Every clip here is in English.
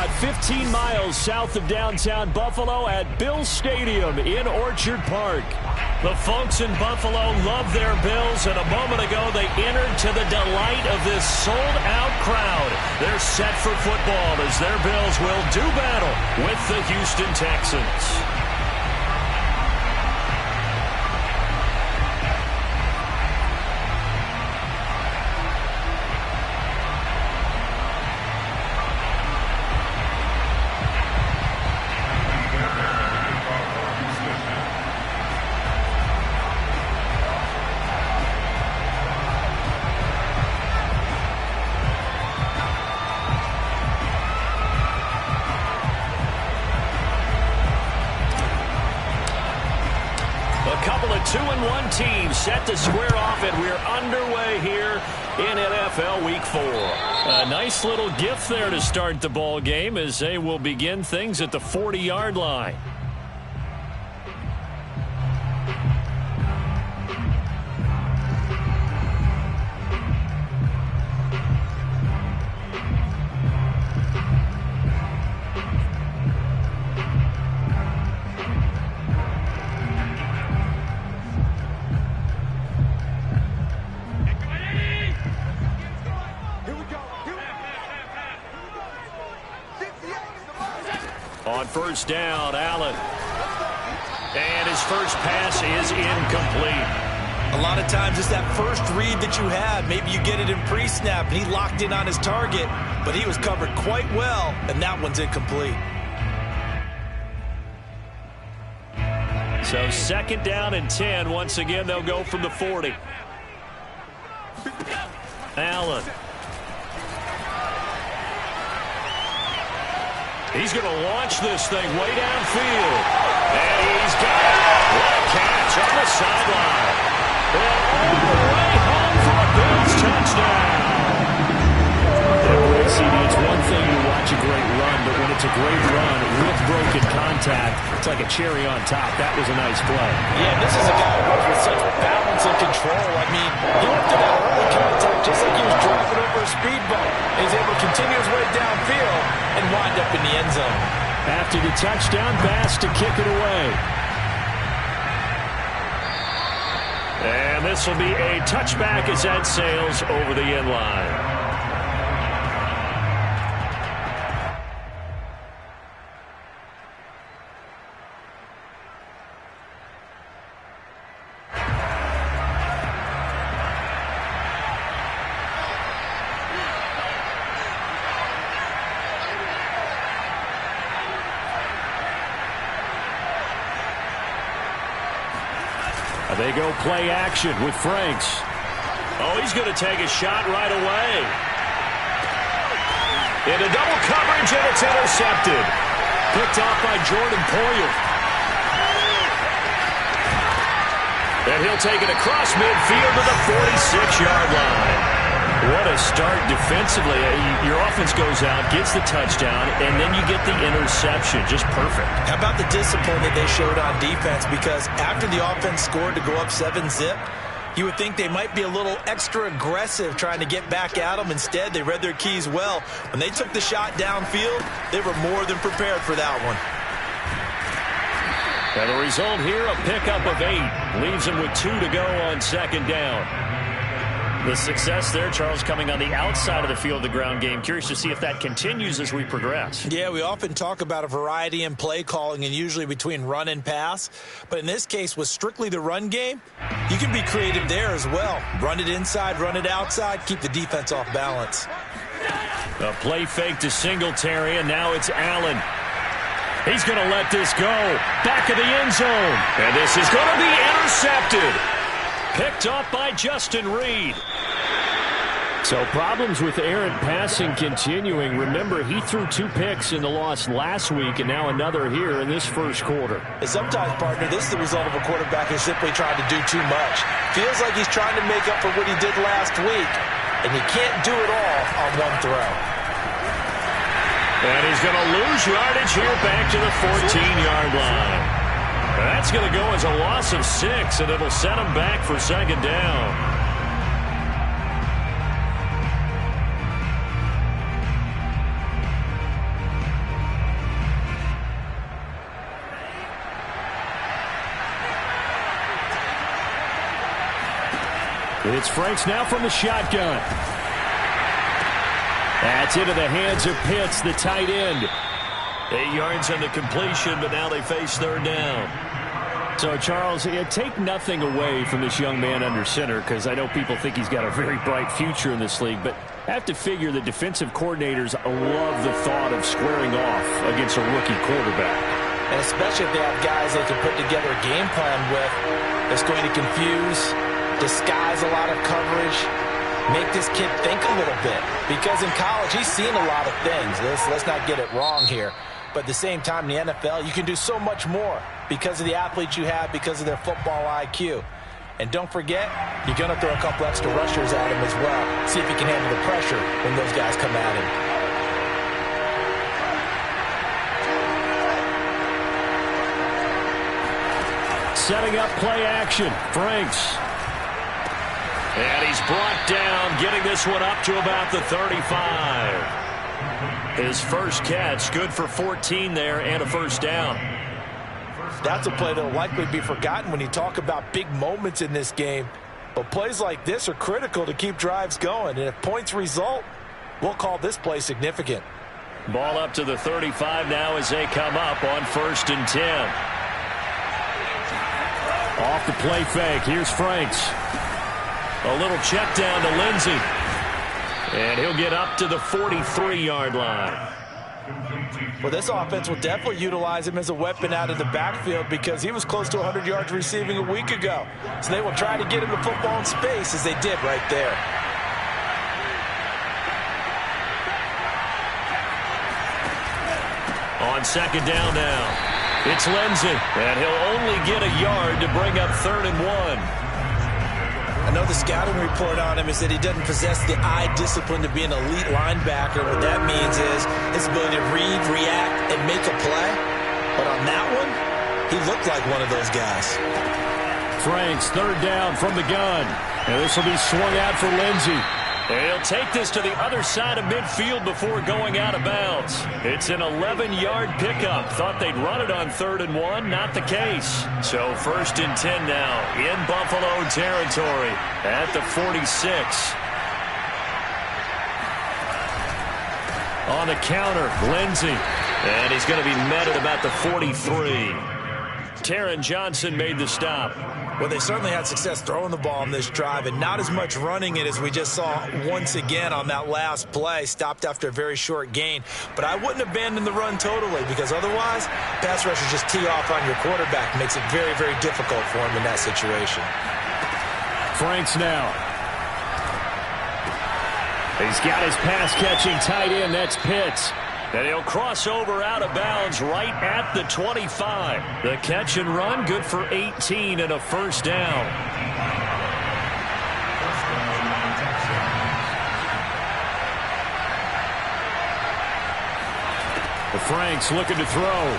about 15 miles south of downtown Buffalo at Bills Stadium in Orchard Park. The folks in Buffalo love their Bills, and a moment ago they entered to the delight of this sold-out crowd. They're set for football as their Bills will do battle with the Houston Texans. Teams set to square off, and we're underway here in NFL Week 4. A nice little gift there to start the ball game as they will begin things at the 40-yard line. On first down, Allen. And his first pass is incomplete. A lot of times it's that first read that you have. Maybe you get it in pre-snap, and he locked in on his target, but he was covered quite well, and that one's incomplete. So second down and 10. Once again, they'll go from the 40. Allen. He's going to launch this thing way downfield. And he's got it. What a catch on the sideline. And all the way home for a Bills touchdown. It's one thing to watch a great run, but when it's a great run with broken contact, it's like a cherry on top. That was a nice play. Yeah, this is a guy who runs with such balance and control. I mean, he went to that early contact just like he was driving over a speed bump. He's able to continue his way downfield and wind up in the end zone. After the touchdown pass to kick it away. And this will be a touchback as that sails over the end line. They go play action with Franks. Oh, he's going to take a shot right away. Into double coverage, and it's intercepted. Picked off by Jordan Poyer. And he'll take it across midfield to the 46-yard line. What a start defensively. Your offense goes out, gets the touchdown, and then you get the interception. Just perfect. How about the discipline that they showed on defense? Because after the offense scored to go up 7-zip, you would think they might be a little extra aggressive trying to get back at them. Instead, they read their keys well. When they took the shot downfield, they were more than prepared for that one. And the result here, a pickup of 8. Leaves them with 2 to go on second down. The success there, Charles, coming on the outside of the field, the ground game. Curious to see if that continues as we progress. Yeah, we often talk about a variety in play calling and usually between run and pass. But in this case, with strictly the run game, you can be creative there as well. Run it inside, run it outside, keep the defense off balance. A play fake to Singletary, and now it's Allen. He's going to let this go. Back of the end zone. And this is going to be intercepted. Picked off by Justin Reed. So problems with errant passing continuing. Remember, he threw 2 picks in the loss last week, and now another here in this first quarter. And sometimes, partner, this is the result of a quarterback who's simply trying to do too much. Feels like he's trying to make up for what he did last week, and you can't do it all on one throw. And he's going to lose yardage here back to the 14-yard line. That's going to go as a loss of 6, and it'll set him back for second down. It's Franks now from the shotgun. That's into the hands of Pitts, the tight end. 8 yards on the completion, but now they face third down. So, Charles, take nothing away from this young man under center, because I know people think he's got a very bright future in this league, but I have to figure the defensive coordinators love the thought of squaring off against a rookie quarterback. And especially if they have guys they can put together a game plan with that's going to confuse, disguise a lot of coverage, make this kid think a little bit. Because in college, he's seen a lot of things. Let's not get it wrong here. But at the same time, in the NFL, you can do so much more because of the athletes you have, because of their football IQ. And don't forget, you're going to throw a couple extra rushers at him as well. See if he can handle the pressure when those guys come at him. Setting up play action. Franks. And he's brought down, getting this one up to about the 35. His first catch, good for 14 there and a first down. That's a play that will likely be forgotten when you talk about big moments in this game. But plays like this are critical to keep drives going. And if points result, we'll call this play significant. Ball up to the 35 now as they come up on 1st and 10. Off the play fake. Here's Franks. A little check down to Lindsey. And he'll get up to the 43-yard line. Well, this offense will definitely utilize him as a weapon out of the backfield because he was close to 100 yards receiving a week ago. So they will try to get him the football in space as they did right there. On 2nd down now, it's Lindsey. And he'll only get a yard to bring up 3rd and 1. I know the scouting report on him is that he doesn't possess the eye discipline to be an elite linebacker. What that means is his ability to read, react, and make a play. But on that one, he looked like one of those guys. Franks, 3rd down from the gun. And this will be swung out for Lindsey. And he'll take this to the other side of midfield before going out of bounds. It's an 11-yard pickup. Thought they'd run it on 3rd and 1. Not the case. So 1st and 10 now in Buffalo territory at the 46. On the counter, Lindsey. And he's going to be met at about the 43. Taron Johnson made the stop. Well, they certainly had success throwing the ball on this drive and not as much running it as we just saw once again on that last play. Stopped after a very short gain. But I wouldn't abandon the run totally because otherwise, pass rushers just tee off on your quarterback. Makes it very, very difficult for him in that situation. Franks now. He's got his pass-catching tight end. That's Pitts. And he'll cross over out of bounds right at the 25. The catch and run, good for 18 and a first down. The Franks looking to throw.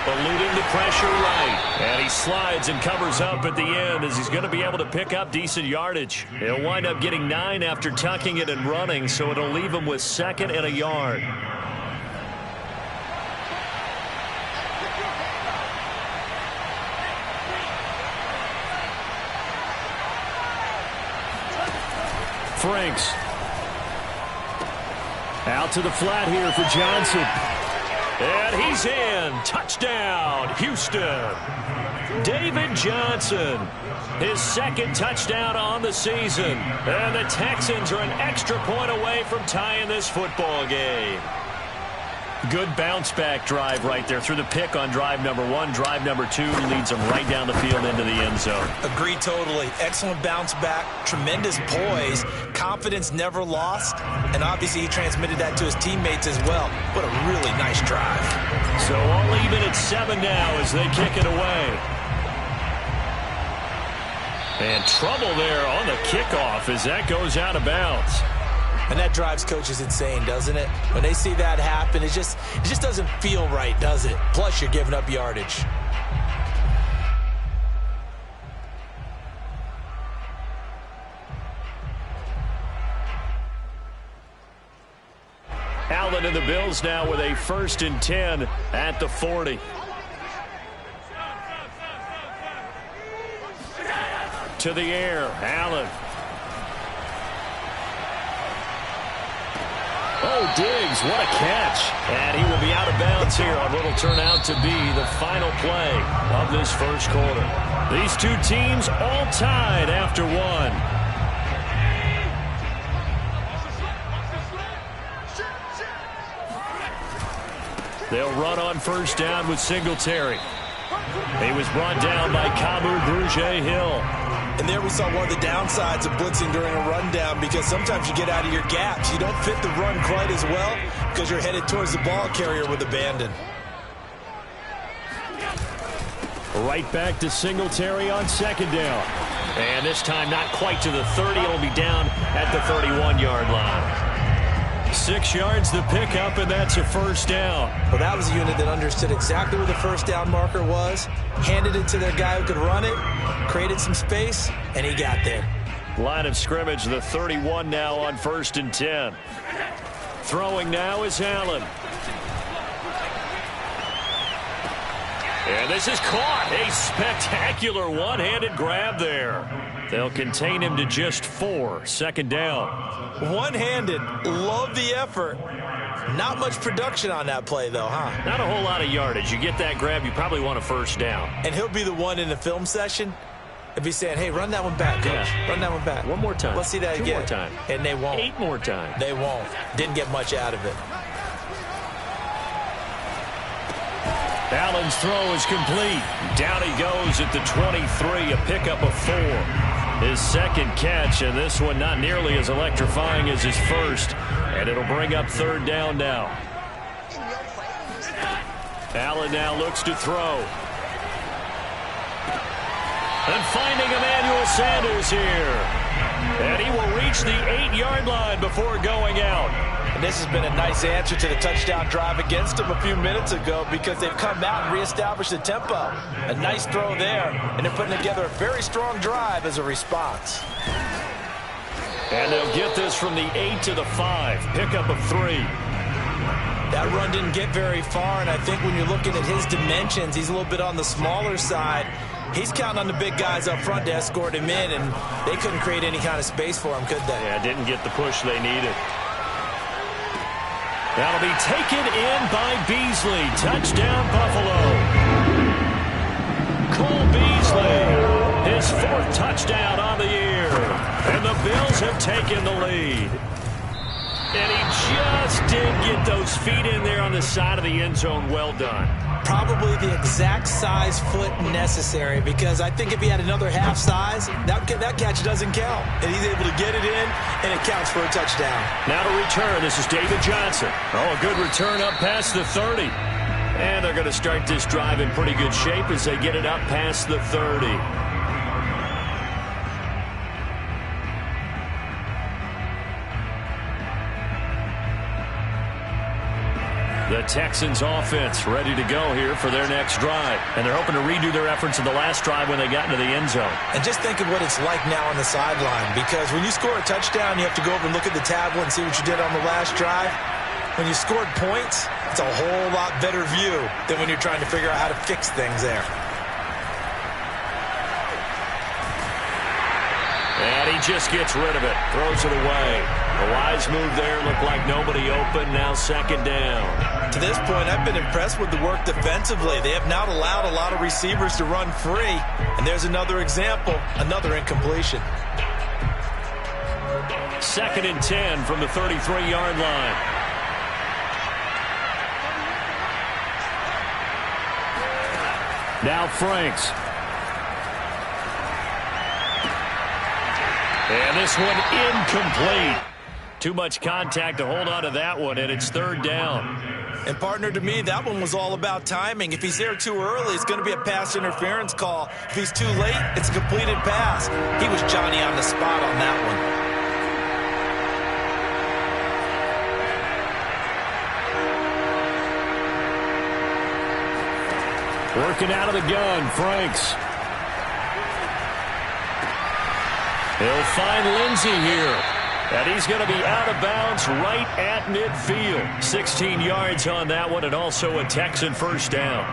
Eluding the pressure right. And he slides and covers up at the end as he's going to be able to pick up decent yardage. He'll wind up getting 9 after tucking it and running, so it'll leave him with 2nd and a yard. Franks. Out to the flat here for Johnson. And he's in. Touchdown, Houston. David Johnson, his 2nd touchdown on the season. And the Texans are an extra point away from tying this football game. Good bounce-back drive right there through the pick on drive number 1. Drive number 2 leads them right down the field into the end zone. Agree totally. Excellent bounce-back, tremendous poise, confidence never lost, and obviously he transmitted that to his teammates as well. What a really nice drive. So all even at 7 now as they kick it away. And trouble there on the kickoff as that goes out of bounds. And that drives coaches insane, doesn't it? When they see that happen, it just doesn't feel right, does it? Plus, you're giving up yardage. Allen and the Bills now with a 1st and 10 at the 40. to the air. Allen. Oh, Diggs, what a catch. And he will be out of bounds here on what will turn out to be the final play of this first quarter. These two teams all tied after one. They'll run on first down with Singletary. He was brought down by Kamu Grugier-Hill. And there we saw one of the downsides of blitzing during a rundown, because sometimes you get out of your gaps. You don't fit the run quite as well because you're headed towards the ball carrier with abandon. Right back to Singletary on second down. And this time not quite to the 30. It'll be down at the 31-yard line. 6 yards the pickup, and that's a first down. Well, that was a unit that understood exactly where the first down marker was, handed it to their guy who could run it, created some space, and he got there. Line of scrimmage, the 31 now on 1st and 10. Throwing now is Allen. And this is caught. A spectacular one-handed grab there. They'll contain him to just 4. Second down. One-handed. Love the effort. Not much production on that play, though, huh? Not a whole lot of yardage. You get that grab, you probably want a first down. And he'll be the one in the film session if he's saying, hey, run that one back, coach. Yeah. Run that one back. One more time. Let's see that 2 again. more time. And they won't. 8 more times. They won't. Didn't get much out of it. Allen's throw is complete. Down he goes at the 23, a pickup of 4. His second catch, and this one not nearly as electrifying as his first. And it'll bring up third down now. Allen now looks to throw. And finding Emmanuel Sanders here. And he will reach the 8-yard line before going out. And this has been a nice answer to the touchdown drive against them a few minutes ago, because they've come out and reestablished the tempo. A nice throw there, and they're putting together a very strong drive as a response. And they'll get this from the 8 to the 5. Pickup of 3. That run didn't get very far, and I think when you're looking at his dimensions, he's a little bit on the smaller side. He's counting on the big guys up front to escort him in, and they couldn't create any kind of space for him, could they? Yeah, didn't get the push they needed. That'll be taken in by Beasley. Touchdown, Buffalo. Cole Beasley, his 4th touchdown on the year. And the Bills have taken the lead. And he just did get those feet in there on the side of the end zone. Well done. Probably the exact size foot necessary, because I think if he had another half size, that catch doesn't count. And he's able to get it in, and it counts for a touchdown. Now to return, this is David Johnson. Oh, a good return up past the 30. And they're going to start this drive in pretty good shape as they get it up past the 30. The Texans offense ready to go here for their next drive. And they're hoping to redo their efforts in the last drive when they got into the end zone. And just think of what it's like now on the sideline, because when you score a touchdown, you have to go over and look at the tablet and see what you did on the last drive. When you scored points, it's a whole lot better view than when you're trying to figure out how to fix things there. And he just gets rid of it, throws it away. A wise move there, looked like nobody open, now second down. To this point, I've been impressed with the work defensively. They have not allowed a lot of receivers to run free. And there's another example, another incompletion. 2nd and 10 from the 33-yard line. Now Franks. And this one incomplete. Too much contact to hold on to that one, and it's third down. And, partner, to me, that one was all about timing. If he's there too early, it's going to be a pass interference call. If he's too late, it's a completed pass. He was Johnny on the spot on that one. Working out of the gun, Franks. He'll find Lindsey here. And he's going to be out of bounds right at midfield. 16 yards on that one, and also a Texan first down.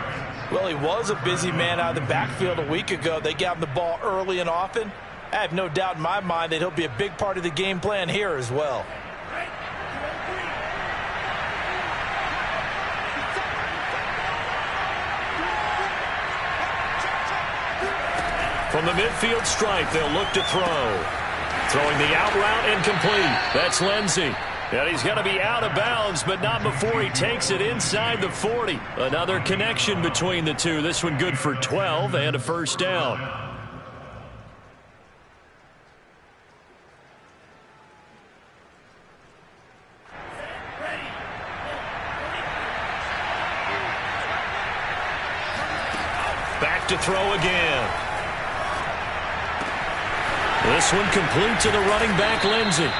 Well, he was a busy man out of the backfield a week ago. They got him the ball early and often. I have no doubt in my mind that he'll be a big part of the game plan here as well. From the midfield stripe, they'll look to throw. Throwing the out route incomplete. That's Lindsey. And he's going to be out of bounds, but not before he takes it inside the 40. Another connection between the two. This one good for 12 and a first down. Back to throw again. This one complete to the running back, Lindsey.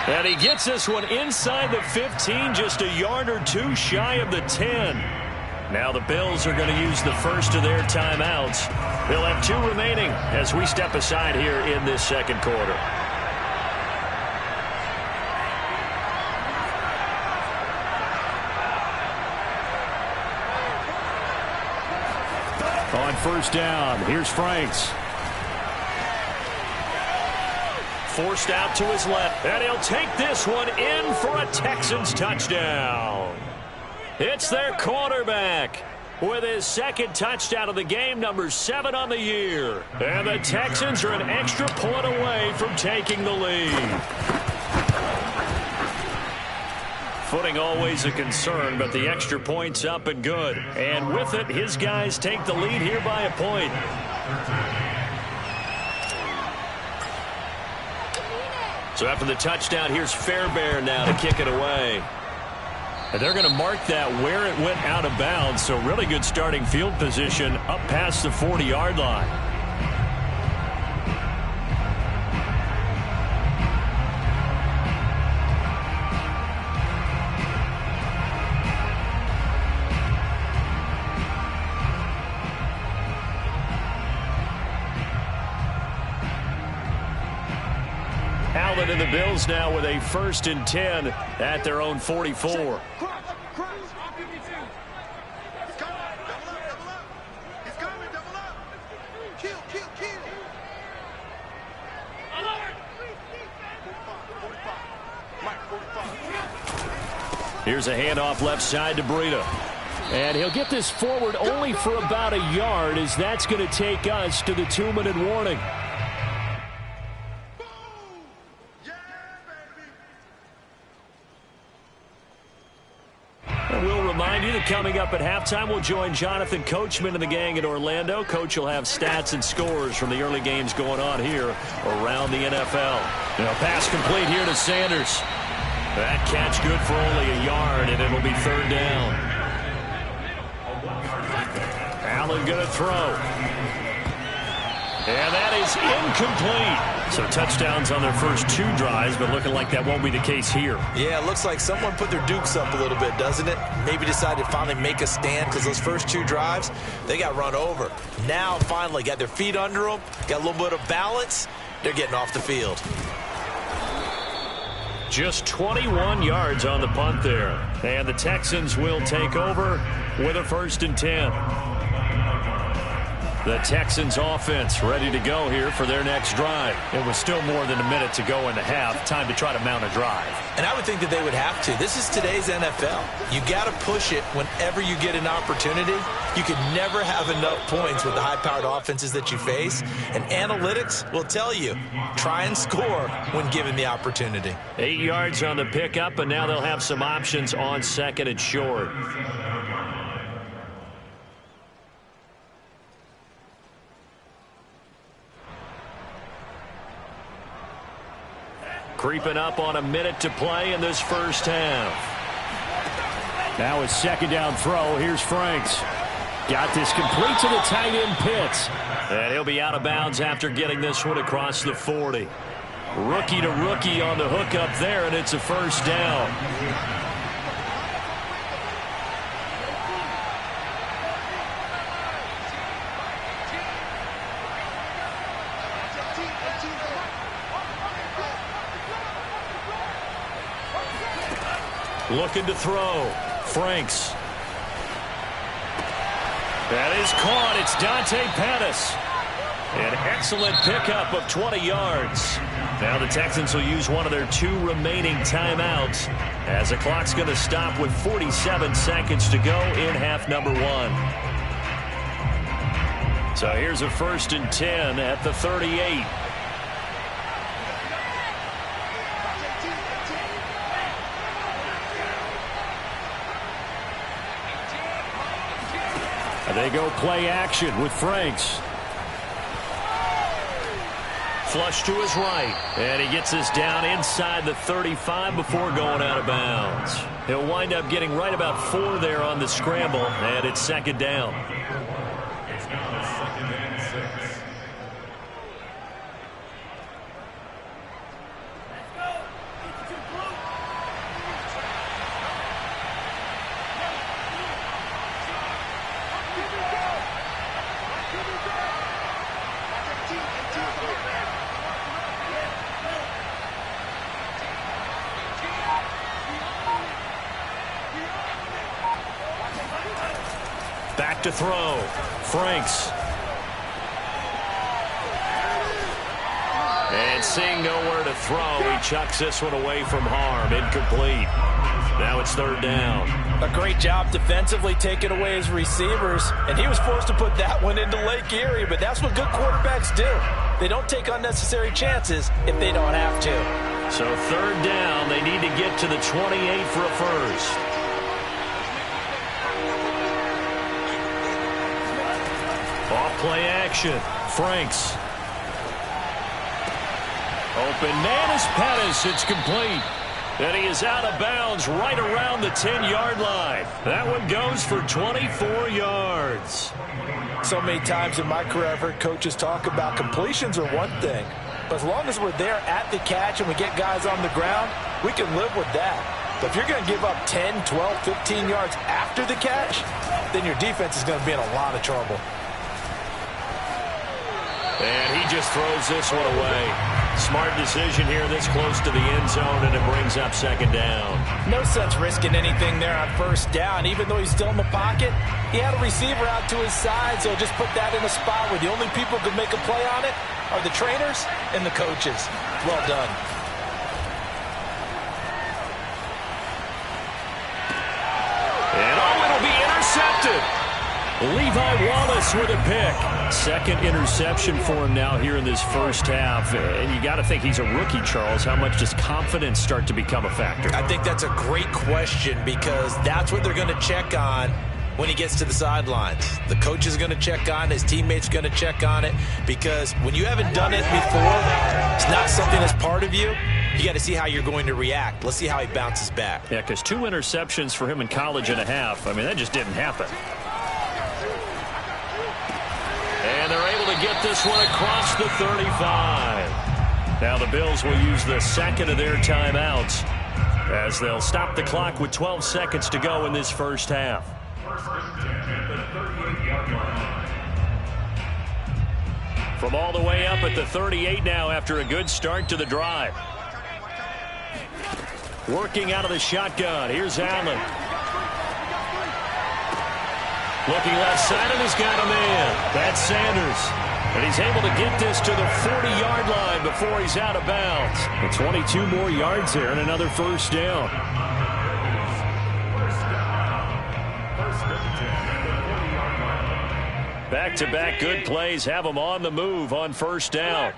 And he gets this one inside the 15, just a yard or two shy of the 10. Now the Bills are going to use the first of their timeouts. They'll have 2 remaining as we step aside here in this second quarter. On first down, here's Franks. Forced out to his left, and he'll take this one in for a Texans touchdown. It's their quarterback with his second touchdown of the game, number 7 on the year. And the Texans are an extra point away from taking the lead. Footing always a concern, but the extra point's up and good. And with it, his guys take the lead here by a point. So after the touchdown, here's Fairbairn now to kick it away. And they're going to mark that where it went out of bounds. So really good starting field position up past the 40-yard line. Allen and the Bills now with a 1st and 10 at their own 44. Here's a handoff left side to Breida. And he'll get this forward only for about a yard, as that's going to take us to the 2-minute warning. We'll remind you that coming up at halftime, we'll join Jonathan Coachman and the gang in Orlando. Coach will have stats and scores from the early games going on here around the NFL. Now, pass complete here to Sanders. That catch good for only a yard, and it'll be 3rd down. Allen going to throw. And that is incomplete. So touchdowns on their first 2 drives, but looking like that won't be the case here. Yeah, it looks like someone put their dukes up a little bit, doesn't it? Maybe decided to finally make a stand, because those first 2 drives, they got run over. Now, finally, got their feet under them, got a little bit of balance. They're getting off the field. Just 21 yards on the punt there. And the Texans will take over with a 1st and 10. The Texans offense ready to go here for their next drive. It was still more than a minute to go in the half. Time to try to mount a drive. And I would think that they would have to. This is today's NFL. You got to push it whenever you get an opportunity. You can never have enough points with the high-powered offenses that you face. And analytics will tell you, try and score when given the opportunity. 8 yards on the pickup, and now they'll have some options on 2nd and short. Creeping up on a minute to play in this first half. Now his 2nd down throw. Here's Franks. Got this complete to the tight end Pitts. And he'll be out of bounds after getting this one across the 40. Rookie to rookie on the hook up there, and it's a 1st down. Looking to throw. Franks. That is caught. It's Dante Pettis. An excellent pickup of 20 yards. Now the Texans will use one of their 2 remaining timeouts as the clock's going to stop with 47 seconds to go in half number 1. So here's a 1st and 10 at the 38. They go play action with Franks. Flush to his right. And he gets this down inside the 35 before going out of bounds. He'll wind up getting right about 4 there on the scramble, and it's 2nd down. Back to throw. Franks. And seeing nowhere to throw, he chucks this one away from harm. Incomplete. Now it's 3rd down. A great job defensively taking away his receivers, and he was forced to put that one into Lake Erie, but that's what good quarterbacks do. They don't take unnecessary chances if they don't have to. So 3rd down, they need to get to the 28 for a first. Off play action. Franks. Open man is Pettis. It's complete. And he is out of bounds right around the 10-yard line. That one goes for 24 yards. So many times in my career I've heard coaches talk about completions are one thing, but as long as we're there at the catch and we get guys on the ground, we can live with that. But if you're going to give up 10, 12, 15 yards after the catch, then your defense is going to be in a lot of trouble. And he just throws this one away. Smart decision here this close to the end zone, and it brings up 2nd down. No sense risking anything there on 1st down. Even though he's still in the pocket, he had a receiver out to his side, so just put that in a spot where the only people who can make a play on it are the trainers and the coaches. Well done. And it'll be intercepted. Levi Wallace with a pick. 2nd interception for him now here in this 1st half. And you got to think he's a rookie, Charles. How much does confidence start to become a factor? I think that's a great question because that's what they're going to check on when he gets to the sidelines. The coach is going to check on it. His teammates are going to check on it because when you haven't done it before, it's not something that's part of you. You got to see how you're going to react. Let's see how he bounces back. Yeah, because 2 interceptions for him in college and a half. I mean, that just didn't happen. And they're able to get this one across the 35. Now the Bills will use the 2nd of their timeouts as they'll stop the clock with 12 seconds to go in this 1st half. From all the way up at the 38 now after a good start to the drive. Working out of the shotgun. Here's Allen. Looking left side, and he's got a man. That's Sanders. And he's able to get this to the 40-yard line before he's out of bounds. And 22 more yards there and another 1st down. Back-to-back good plays have them on the move on 1st down.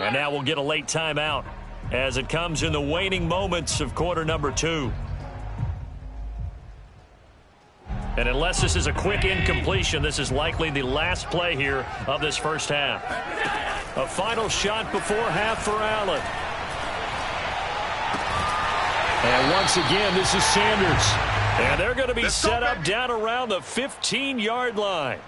And now we'll get a late timeout as it comes in the waning moments of quarter number 2. And unless this is a quick incompletion, this is likely the last play here of this 1st half. A final shot before half for Allen. And once again, this is Sanders. And they're going to be set up down around the 15-yard line.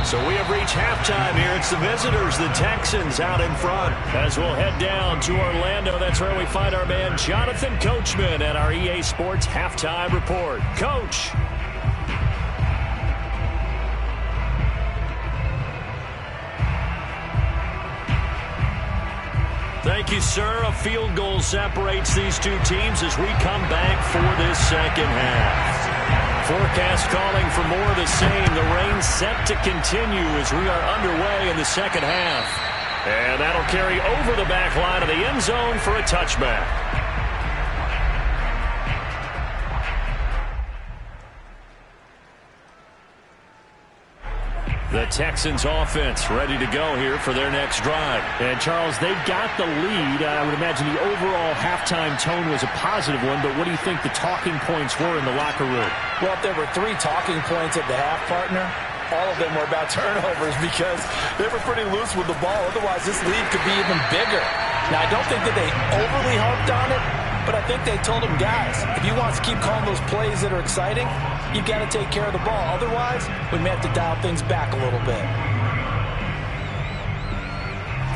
So we have reached halftime here. It's the visitors, the Texans, out in front. As we'll head down to Orlando, that's where we find our man Jonathan Coachman at our EA Sports Halftime Report. Coach. Thank you, sir. A field goal separates these two teams as we come back for this 2nd half. Forecast calling for more of the same. The rain set to continue as we are underway in the second half. And that'll carry over the back line of the end zone for a touchback. The Texans offense ready to go here for their next drive. And, Charles, they've got the lead. I would imagine the overall halftime tone was a positive one, but what do you think the talking points were in the locker room? Well, if there were 3 talking points at the half, partner, all of them were about turnovers because they were pretty loose with the ball. Otherwise, this lead could be even bigger. Now, I don't think that they overly harped on it, but I think they told them, guys, if you want to keep calling those plays that are exciting, you've got to take care of the ball. Otherwise, we may have to dial things back a little bit.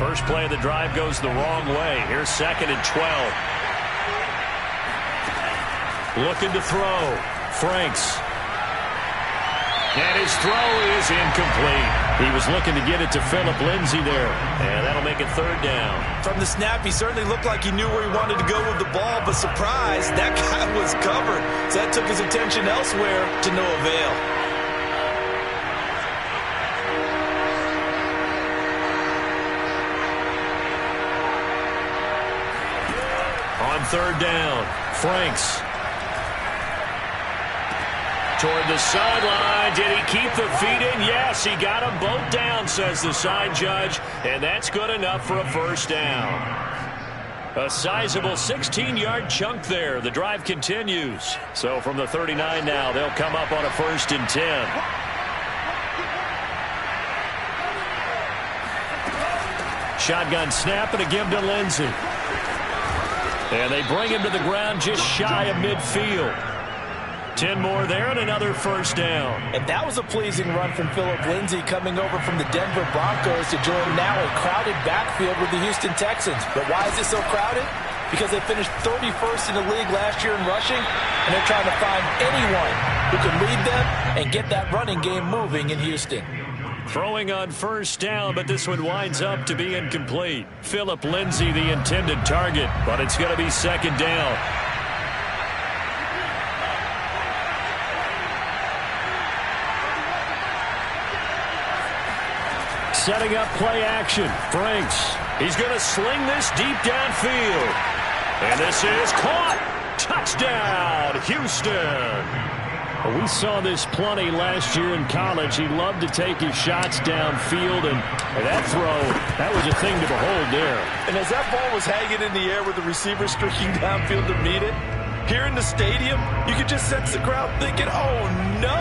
First play of the drive goes the wrong way. Here's 2nd and 12. Looking to throw. Franks. And his throw is incomplete. He was looking to get it to Phillip Lindsay there. And that'll make it 3rd down. From the snap, he certainly looked like he knew where he wanted to go with the ball, but surprise, that guy was covered. So that took his attention elsewhere to no avail. On 3rd down, Franks. Toward the sideline. Did he keep the feet in? Yes, he got them both down, says the side judge. And that's good enough for a 1st down. A sizable 16-yard chunk there. The drive continues. So from the 39 now, they'll come up on a 1st and 10. Shotgun snap and a give to Lindsay. And they bring him to the ground just shy of midfield. 10 more there and another 1st down. And that was a pleasing run from Phillip Lindsay coming over from the Denver Broncos to join now a crowded backfield with the Houston Texans. But why is it so crowded? Because they finished 31st in the league last year in rushing, and they're trying to find anyone who can lead them and get that running game moving in Houston. Throwing on 1st down, but this one winds up to be incomplete. Phillip Lindsay, the intended target, but it's going to be 2nd down. Setting up play action. Franks. He's going to sling this deep downfield. And this is caught. Touchdown, Houston. We saw this plenty last year in college. He loved to take his shots downfield, and that throw, that was a thing to behold there. And as that ball was hanging in the air with the receiver streaking downfield to meet it, here in the stadium, you could just sense the crowd thinking, oh, no.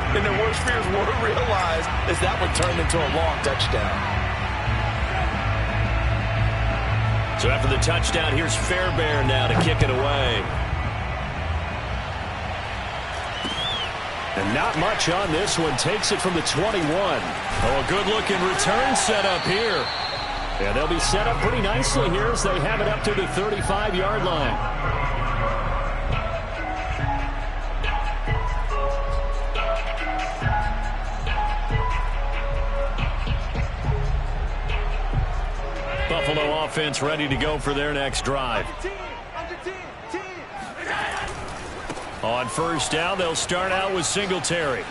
And their worst fears were realized as that one turned into a long touchdown. So after the touchdown, here's Fairbairn now to kick it away. And not much on this one. Takes it from the 21. Oh, a good-looking return set up here. And they'll be set up pretty nicely here as they have it up to the 35-yard line. Buffalo offense ready to go for their next drive. On 1st down, they'll start out with Singletary.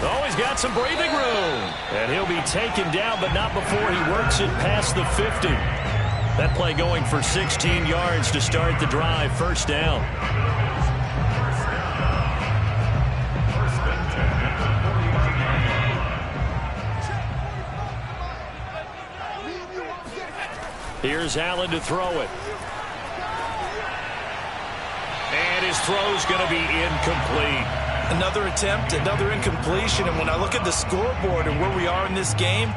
Oh, he's got some breathing room. And he'll be taken down, but not before he works it past the 50. That play going for 16 yards to start the drive. 1st down. Here's Allen to throw it. And his throw's going to be incomplete. Another attempt, another incompletion. And when I look at the scoreboard and where we are in this game,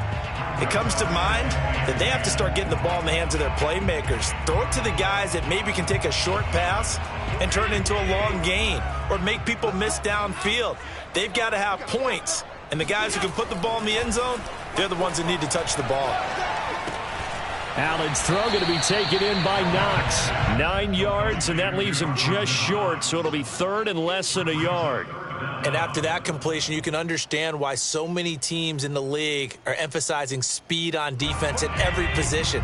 it comes to mind that they have to start getting the ball in the hands of their playmakers. Throw it to the guys that maybe can take a short pass and turn it into a long gain or make people miss downfield. They've got to have points. And the guys who can put the ball in the end zone, they're the ones that need to touch the ball. Allen's throw going to be taken in by Knox. 9 yards, and that leaves him just short, so it'll be 3rd and less than a yard. And after that completion, you can understand why so many teams in the league are emphasizing speed on defense at every position.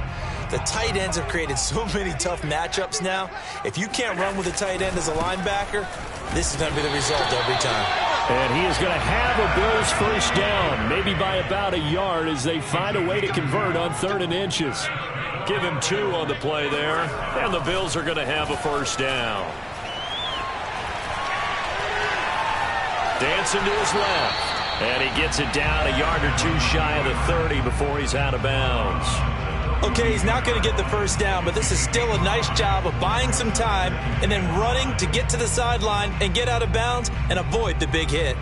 The tight ends have created so many tough matchups now. If you can't run with a tight end as a linebacker, this is going to be the result every time. And he is going to have a Bills first down, maybe by about a yard as they find a way to convert on 3rd and inches. Give him 2 on the play there, and the Bills are going to have a first down. Dancing to his left, and he gets it down a yard or 2 shy of the 30 before he's out of bounds. Okay, he's not going to get the first down, but this is still a nice job of buying some time and then running to get to the sideline and get out of bounds and avoid the big hit.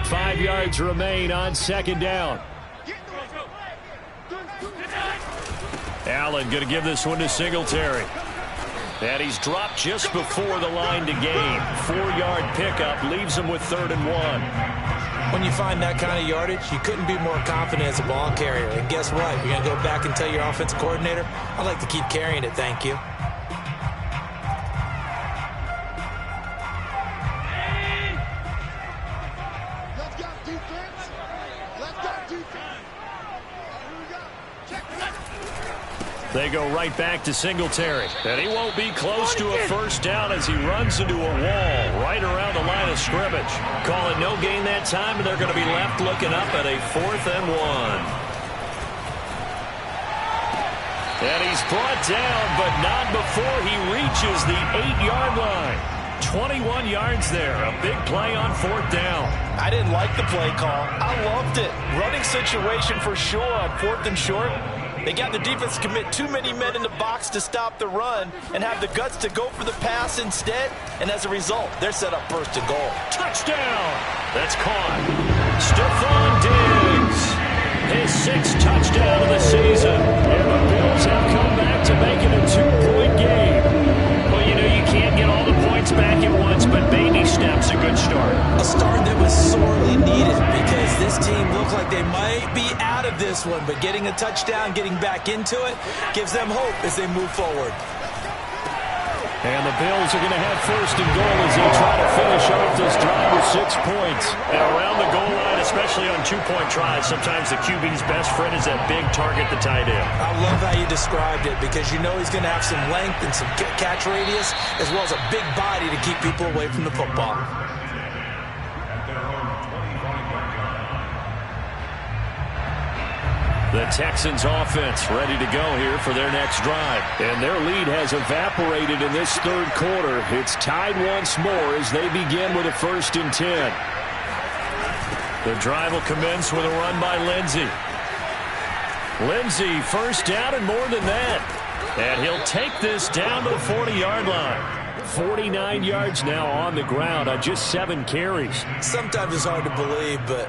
5 yards remain on 2nd down. Allen going to give this one to Singletary. And he's dropped just before the line to gain. 4-yard pickup leaves him with 3rd and 1. When you find that kind of yardage, you couldn't be more confident as a ball carrier. And guess what? You're going to go back and tell your offensive coordinator, I'd like to keep carrying it, thank you. They go right back to Singletary. And he won't be close to a first down as he runs into a wall right around the line of scrimmage. Call it no gain that time, and they're going to be left looking up at a 4th and 1. And he's brought down, but not before he reaches the 8-yard line. 21 yards there. A big play on 4th down. I didn't like the play call. I loved it. Running situation for sure on 4th and short. They got the defense to commit too many men in the box to stop the run and have the guts to go for the pass instead. And as a result, they're set up 1st and goal. Touchdown! That's caught. Stephon Diggs. His 6th touchdown of the season. And the Bills have come back to make it a 2-point game. Well, you know you can't get all the points back at once, but baby steps, a good start. A start that was sorely needed because this team looked like they might be out of this one, but getting a touchdown, getting back into it, gives them hope as they move forward. And the Bills are going to have 1st and goal as they try to finish off this drive with 6 points. And around the goal line, especially on 2-point tries, sometimes the QB's best friend is that big target, the tight end. I love how you described it because you know he's going to have some length and some catch radius as well as a big body to keep people away from the football. The Texans offense ready to go here for their next drive. And their lead has evaporated in this 3rd quarter. It's tied once more as they begin with a 1st and 10. The drive will commence with a run by Lindsey. Lindsey, first down and more than that. And he'll take this down to the 40-yard line. 49 yards now on the ground on just 7 carries. Sometimes it's hard to believe, but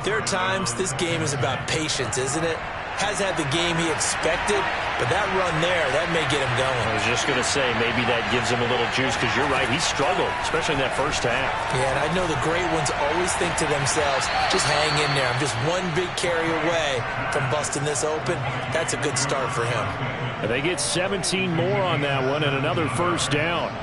there are times this game is about patience, isn't it? Has had the game he expected, but that run there, that may get him going. I was just going to say, maybe that gives him a little juice, because you're right, he struggled, especially in that first half. Yeah, and I know the great ones always think to themselves, just hang in there. I'm just one big carry away from busting this open. That's a good start for him. And they get 17 more on that one and another first down.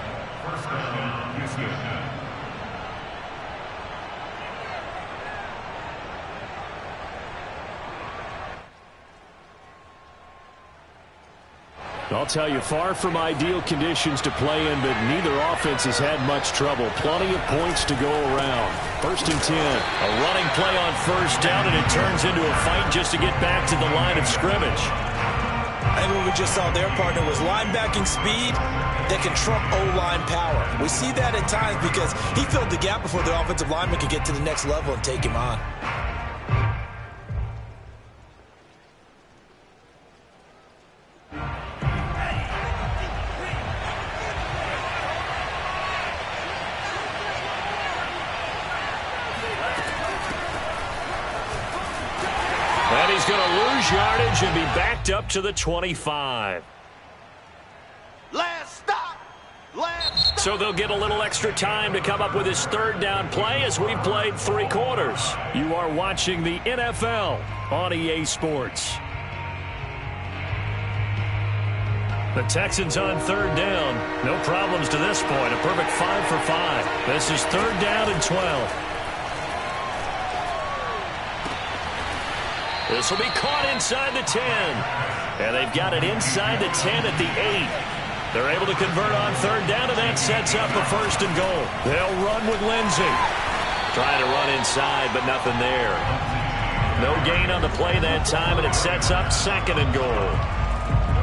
I'll tell you, far from ideal conditions to play in, but neither offense has had much trouble. Plenty of points to go around. 1st and 10. A running play on 1st down, and it turns into a fight just to get back to the line of scrimmage. I think what we just saw their partner was linebacking speed that can trump O-line power. We see that at times because he filled the gap before the offensive lineman could get to the next level and take him on. And he's going to lose yardage and be backed up to the 25. Last stop. So they'll get a little extra time to come up with his 3rd down play as we've played 3 quarters. You are watching the NFL on EA Sports. The Texans on 3rd down. No problems to this point. A perfect 5 for 5. This is 3rd down and 12. This will be caught inside the 10. And they've got it inside the 10 at the 8. They're able to convert on third down, and that sets up a first and goal. They'll run with Lindsay. Trying to run inside, but nothing there. No gain on the play that time, and it sets up second and goal.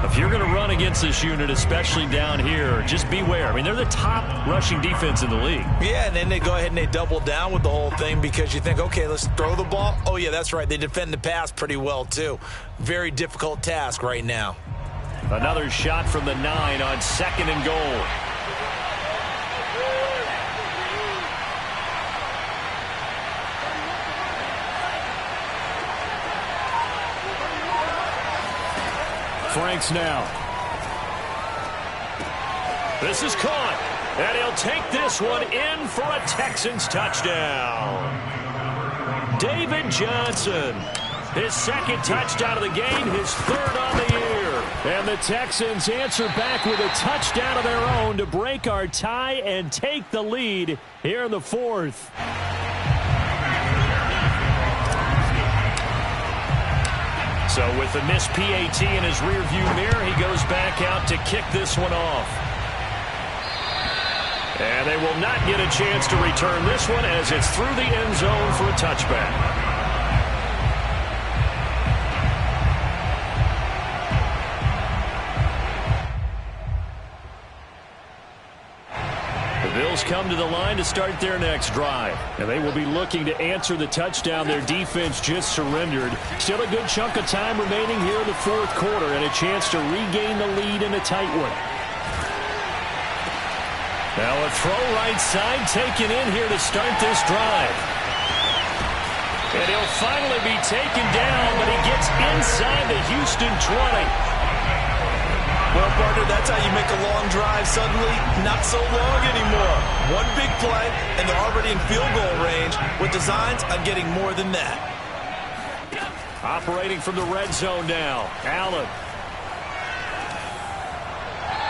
If you're going to run against this unit, especially down here, just beware. I mean, they're the top rushing defense in the league. Yeah, and then they go ahead and they double down with the whole thing because you think, okay, let's throw the ball. Oh, yeah, that's right. They defend the pass pretty well, too. Very difficult task right now. Another shot from the 9 on second and goal. Franks now. This is caught, and he'll take this one in for a Texans touchdown. David Johnson, his second touchdown of the game, his third on the year. And the Texans answer back with a touchdown of their own to break our tie and take the lead here in the fourth. So with the missed PAT in his rearview mirror, he goes back out to kick this one off. And they will not get a chance to return this one as it's through the end zone for a touchback. Bills come to the line to start their next drive. And they will be looking to answer the touchdown their defense just surrendered. Still a good chunk of time remaining here in the fourth quarter and a chance to regain the lead in a tight one. Now a throw right side taken in here to start this drive. And he'll finally be taken down, but he gets inside the Houston 20. Well, partner, that's how you make a long drive suddenly not so long anymore. One big play, and they're already in field goal range with designs on getting more than that. Operating from the red zone now. Allen.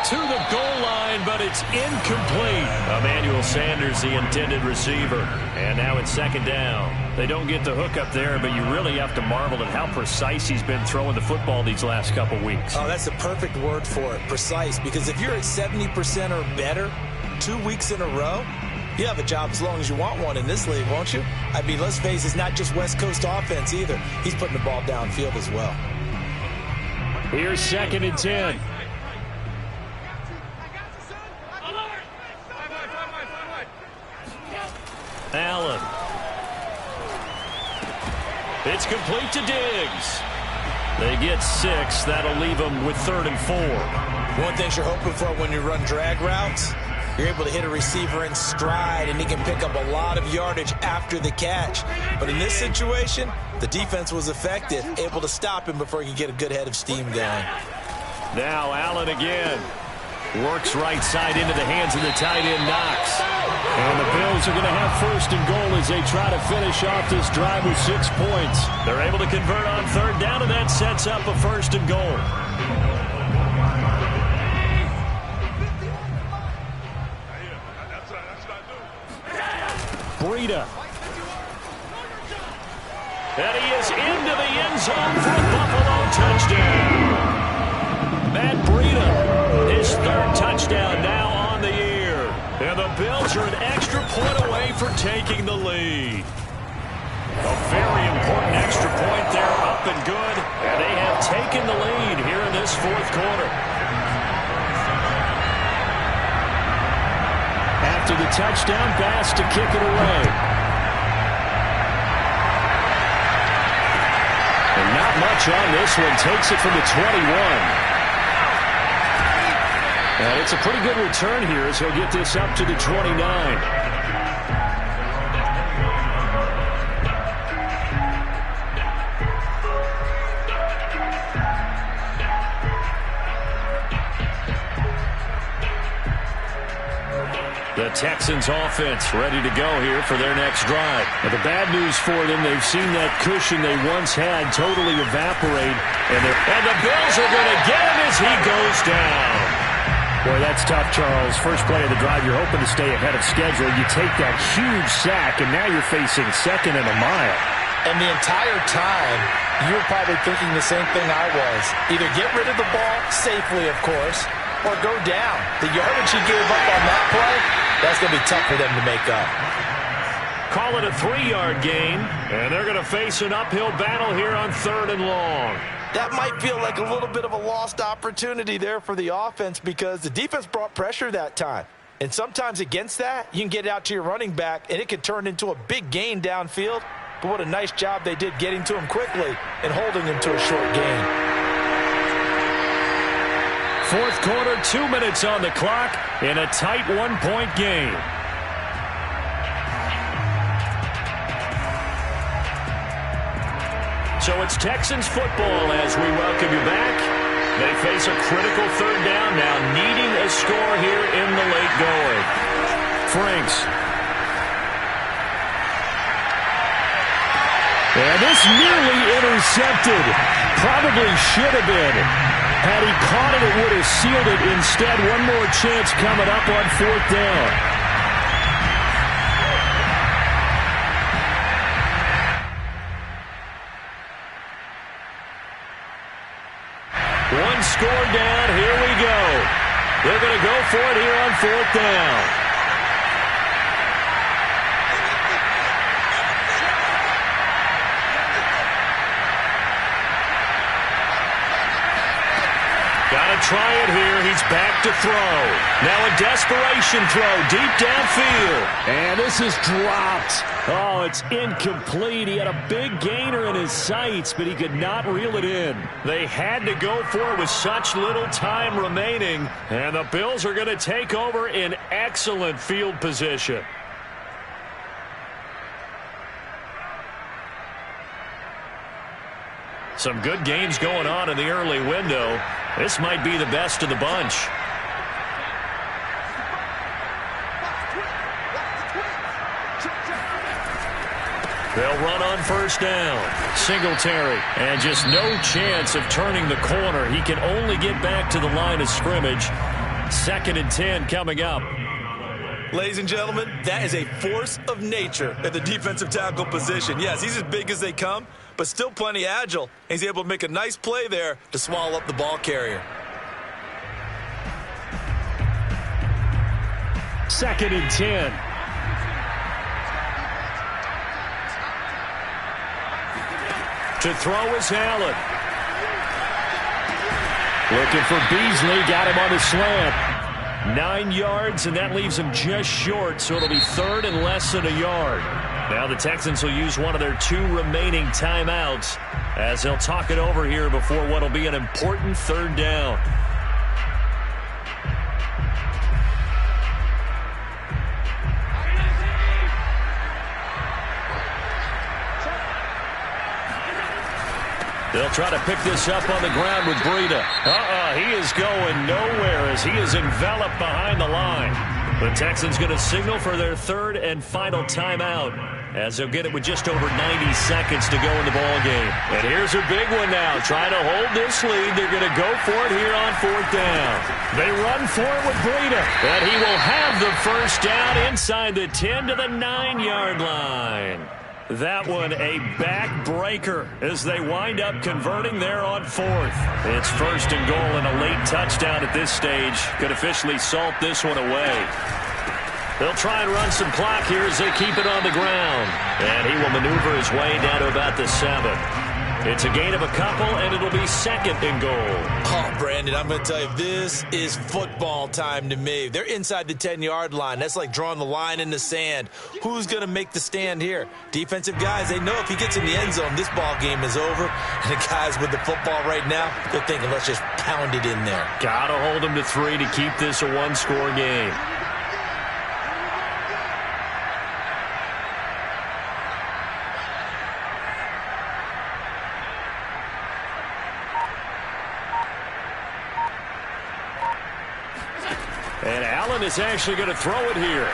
To the goal line, but it's incomplete. Emmanuel Sanders, the intended receiver. And now it's second down. They don't get the hook up there, but you really have to marvel at how precise he's been throwing the football these last couple weeks. Oh, that's the perfect word for it, precise. Because if you're at 70% or better 2 weeks in a row, you have a job as long as you want one in this league, won't you? I mean, let's face it, it's not just West Coast offense either. He's putting the ball downfield as well. Here's second and 10. Allen. It's complete to Diggs. They get 6. That'll leave them with 3rd and 4. One thing you're hoping for when you run drag routes, you're able to hit a receiver in stride, and he can pick up a lot of yardage after the catch. But in this situation, the defense was effective, able to stop him before he could get a good head of steam going. Now Allen again. Works right side into the hands of the tight end, Knox. And the Bills are going to have first and goal as they try to finish off this drive with 6 points. They're able to convert on third down, and that sets up a first and goal. Breida. And he is into the end zone for a Buffalo touchdown. Matt Breida, his 3rd touchdown now on the year. And the Bills are an extra point away from taking the lead. A very important extra point there, up and good. And they have taken the lead here in this fourth quarter. After the touchdown, Bass to kick it away. And not much on this one. Takes it from the 21. And it's a pretty good return here as he'll get this up to the 29. The Texans offense ready to go here for their next drive. And the bad news for them, they've seen that cushion they once had totally evaporate. And the Bills are going to get him as he goes down. Boy, that's tough, Charles. First play of the drive, you're hoping to stay ahead of schedule. You take that huge sack, and now you're facing 2nd and a mile. And the entire time, you were probably thinking the same thing I was. Either get rid of the ball safely, of course, or go down. The yardage he gave up on that play, that's going to be tough for them to make up. Call it a 3-yard gain, and they're going to face an uphill battle here on 3rd and long. That might feel like a little bit of a lost opportunity there for the offense because the defense brought pressure that time. And sometimes against that, you can get out to your running back, and it could turn into a big gain downfield. But what a nice job they did getting to him quickly and holding him to a short gain. 4th quarter, 2 minutes on the clock in a tight 1-point game. So it's Texans football as we welcome you back. They face a critical 3rd down now, needing a score here in the late going. Franks. And this nearly intercepted. Probably should have been. Had he caught it, it would have sealed it. Instead, one more chance coming up on 4th down. One score down. Here we go. They're going to go for it here on 4th down. Got to try it here. He's back to throw. Now a desperation throw deep downfield. And this is dropped. Oh, it's incomplete. He had a big gainer in his sights, but he could not reel it in. They had to go for it with such little time remaining. And the Bills are going to take over in excellent field position. Some good games going on in the early window. This might be the best of the bunch. They'll run on 1st down. Singletary. And just no chance of turning the corner. He can only get back to the line of scrimmage. 2nd and 10 coming up. Ladies and gentlemen, that is a force of nature at the defensive tackle position. Yes, he's as big as they come, but still plenty agile. He's able to make a nice play there to swallow up the ball carrier. 2nd and 10. To throw is Allen. Looking for Beasley. Got him on the slant. 9 yards, and that leaves him just short, so it'll be 3rd and less than a yard. Now the Texans will use one of their 2 remaining timeouts as they'll talk it over here before what will be an important 3rd down. They'll try to pick this up on the ground with Breida. He is going nowhere as he is enveloped behind the line. The Texans going to signal for their 3rd and final timeout as they'll get it with just over 90 seconds to go in the ball game. And here's a big one now. Trying to hold this lead. They're going to go for it here on 4th down. They run for it with Breida. And he will have the 1st down inside the 10 to the 9-yard line. That one a backbreaker as they wind up converting there on 4th. It's 1st and goal, and a late touchdown at this stage could officially salt this one away. They'll try and run some clock here as they keep it on the ground. And he will maneuver his way down to about the 7. It's a gain of a couple, and it'll be 2nd and goal. Oh, Brandon, I'm going to tell you, this is football time to me. They're inside the 10-yard line. That's like drawing the line in the sand. Who's going to make the stand here? Defensive guys, they know if he gets in the end zone, this ball game is over. And the guys with the football right now, they're thinking, let's just pound it in there. Got to hold them to 3 to keep this a 1-score game. And Allen is actually going to throw it here.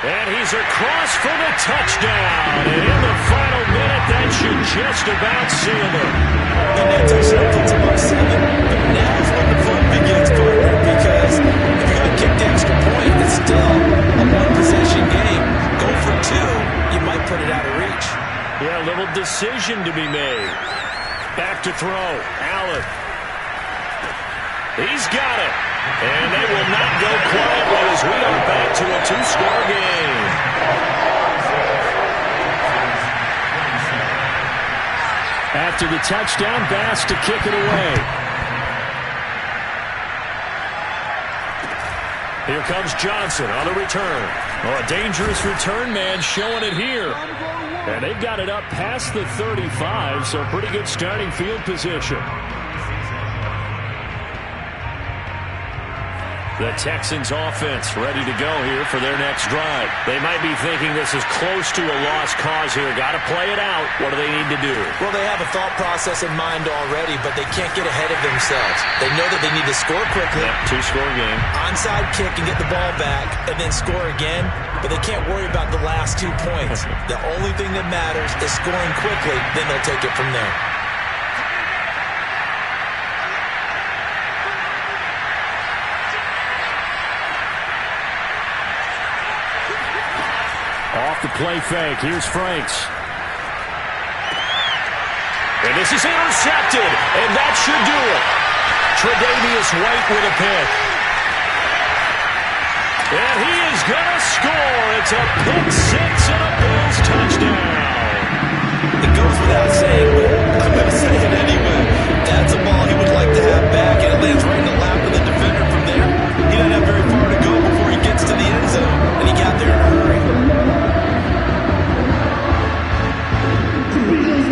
And he's across for the touchdown. And in the final minute, that should just about seal it. And that touchdown puts him up 7. But now's when the fun begins, partner, because if you're going to kick the extra point, it's still a one-possession game. Go for 2, you might put it out of reach. difficult decision to be made. Back to throw. Allen. He's got it. And they will not go quietly as we are back to a two-score game. After the touchdown, Bass to kick it away. Here comes Johnson on the return. Oh, a dangerous return man showing it here. And they've got it up past the 35, so pretty good starting field position. The Texans offense ready to go here for their next drive. They might be thinking this is close to a lost cause here. Got to play it out. What do they need to do? Well, they have a thought process in mind already, but they can't get ahead of themselves. They know that they need to score quickly. Yeah, two-score game. Onside kick and get the ball back and then score again, but they can't worry about the last 2 points. The only thing that matters is scoring quickly, then they'll take it from there. Off the play fake. Here's Franks. And this is intercepted. And that should do it. Tre'Davious White with a pick. And he is going to score. It's a pick six and a Bills touchdown. It goes without saying, but I'm going to say it anyway. That's a ball he would like to have back, and it lands right in the lap of the defender from there. He doesn't have very far to go before he gets to the end zone, and he got there in a hurry.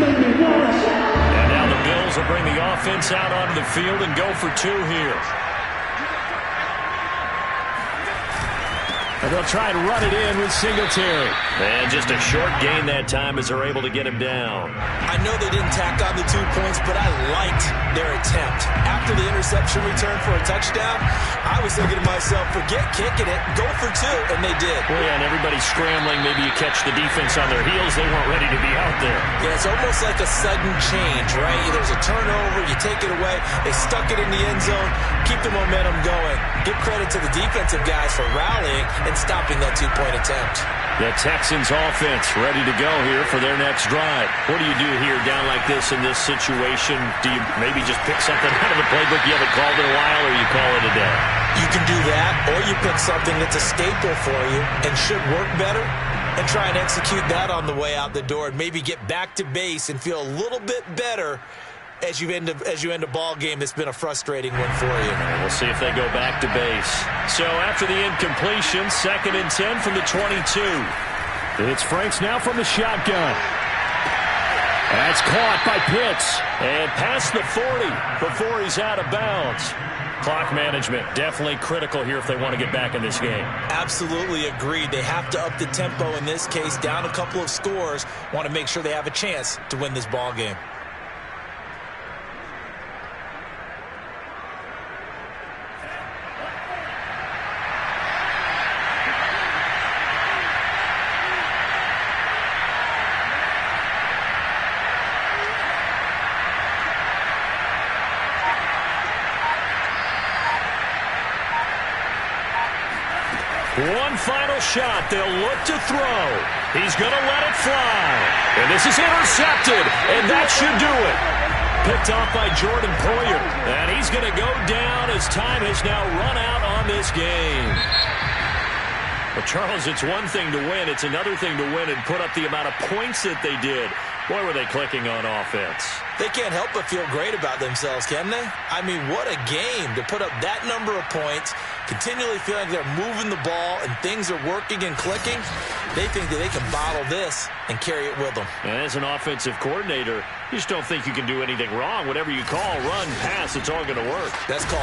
And now the Bills will bring the offense out onto the field and go for two here. And they'll try and run it in with Singletary. And just a short gain that time as they're able to get him down. I know they didn't tack on the 2 points, but I liked their attempt. After the interception return for a touchdown, I was thinking to myself, forget kicking it, go for two, and they did. Well, yeah, and everybody's scrambling. Maybe you catch the defense on their heels. They weren't ready to be out there. Yeah, it's almost like a sudden change, right? There's a turnover, you take it away, they stuck it in the end zone, keep the momentum going. Give credit to the defensive guys for rallying and stopping that 2-point attempt. The Texans offense ready to go here for their next drive. What do you do here down like this in this situation? Do you maybe just pick something out of the playbook you haven't called in a while, or you call it a day? You can do that, or you pick something that's a staple for you and should work better and try and execute that on the way out the door and maybe get back to base and feel a little bit better as you end a ball game that's been a frustrating one for you. We'll see if they go back to base. So after the incompletion, 2nd and 10 from the 22. It's Franks now from the shotgun. That's caught by Pitts. And past the 40 before he's out of bounds. Clock management definitely critical here if they want to get back in this game. Absolutely agreed. They have to up the tempo in this case, down a couple of scores. Want to make sure they have a chance to win this ball game. One final shot. They'll look to throw. He's going to let it fly. And this is intercepted. And that should do it. Picked off by Jordan Poyer. And he's going to go down as time has now run out on this game. But, Charles, it's one thing to win. It's another thing to win and put up the amount of points that they did. Boy, were they clicking on offense. They can't help but feel great about themselves, can they? I mean, what a game to put up that number of points, continually feeling they're moving the ball and things are working and clicking. They think that they can bottle this and carry it with them. And as an offensive coordinator, you just don't think you can do anything wrong. Whatever you call, run, pass, it's all going to work. That's called